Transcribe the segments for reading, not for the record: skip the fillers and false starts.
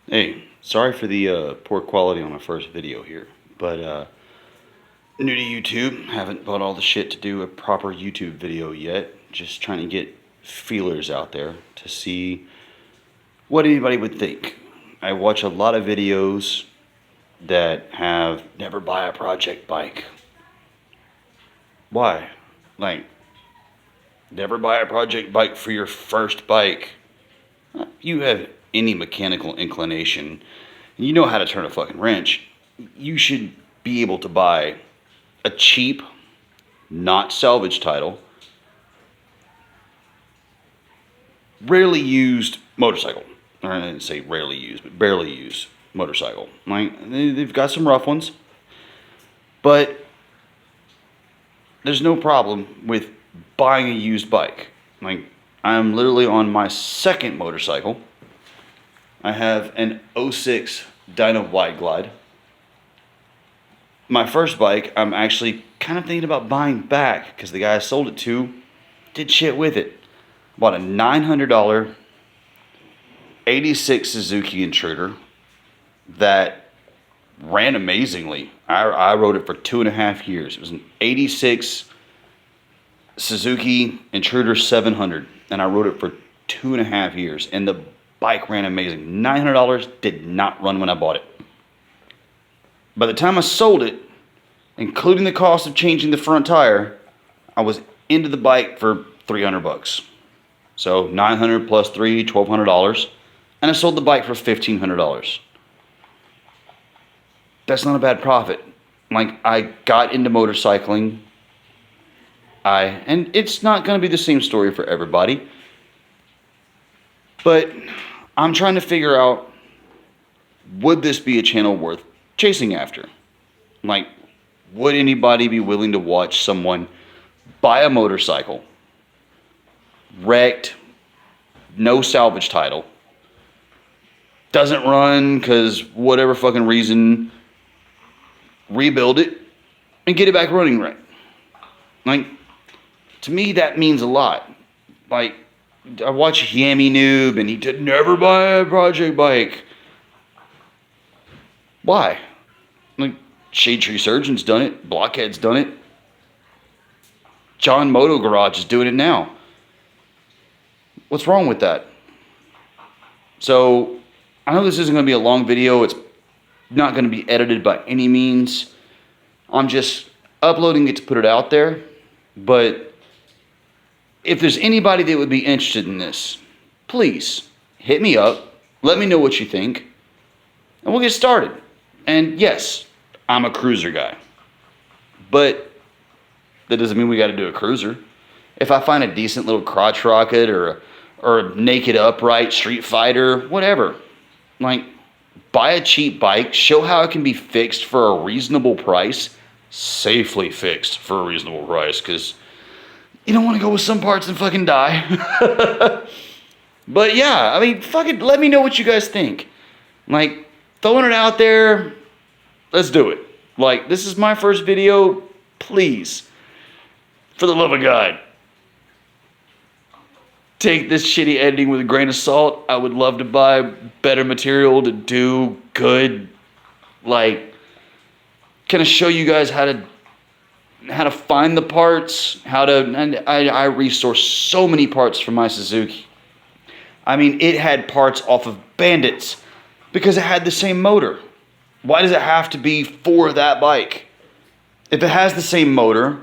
Hey, sorry for the poor quality on my first video here, but new to YouTube, haven't bought all the shit to do a proper YouTube video yet. Just trying to get feelers out there to see what anybody would think. I watch a lot of videos that have never buy a project bike. Why? Like, never buy a project bike for your first bike. You have any mechanical inclination, and you know how to turn a fucking wrench, you should be able to buy a cheap, not salvage title, rarely used motorcycle. Or I didn't say rarely used, but barely used motorcycle. Like, they've got some rough ones, but there's no problem with buying a used bike. Like, I'm literally on my second motorcycle. I have an '06 Dyna Wide Glide. My first bike, I'm actually kind of thinking about buying back because the guy I sold it to did shit with it. Bought a $900 '86 Suzuki Intruder that ran amazingly. I rode it for 2.5 years. It was an '86 Suzuki Intruder 700, and I rode it for 2.5 years, and the bike ran amazing. $900 did not run when I bought it. By the time I sold it, including the cost of changing the front tire, I was into the bike for $300. So $900 plus $3, $1,200, and I sold the bike for $1,500. That's not a bad profit. Like, I got into motorcycling. And it's not going to be the same story for everybody, but I'm trying to figure out, would this be a channel worth chasing after? Like, would anybody be willing to watch someone buy a motorcycle, wrecked, no salvage title, doesn't run because whatever fucking reason, rebuild it, and get it back running right? Like, to me, that means a lot. Like, I watch Yami Noob, and he did never buy a project bike. Why? Like, Shade Tree Surgeon's done it. Blockhead's done it. John Moto Garage is doing it now. What's wrong with that? So, I know this isn't going to be a long video. It's not going to be edited by any means. I'm just uploading it to put it out there. But if there's anybody that would be interested in this, please hit me up. Let me know what you think, and we'll get started. And yes, I'm a cruiser guy, but that doesn't mean we got to do a cruiser. If I find a decent little crotch rocket or a naked upright Street Fighter, whatever, like, buy a cheap bike, show how it can be fixed for a reasonable price, safely fixed for a reasonable price, because you don't want to go with some parts and fucking die. But yeah, I mean, fucking let me know what you guys think. Like, throwing it out there, let's do it. Like, this is my first video. Please, for the love of God, take this shitty editing with a grain of salt. I would love to buy better material to do good, like, kind of show you guys how to find the parts, and I resource so many parts from my Suzuki. I mean, it had parts off of Bandits because it had the same motor. Why does it have to be for that bike? If it has the same motor,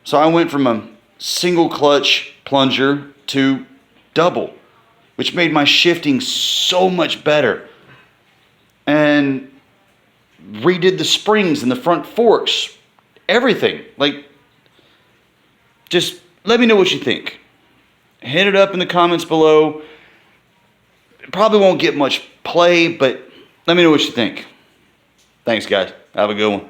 so I went from a single clutch plunger to double, which made my shifting so much better. And redid the springs and the front forks. Everything. Like, just let me know what you think. Hit it up in the comments below. It probably won't get much play, but let me know what you think. Thanks, guys. Have a good one.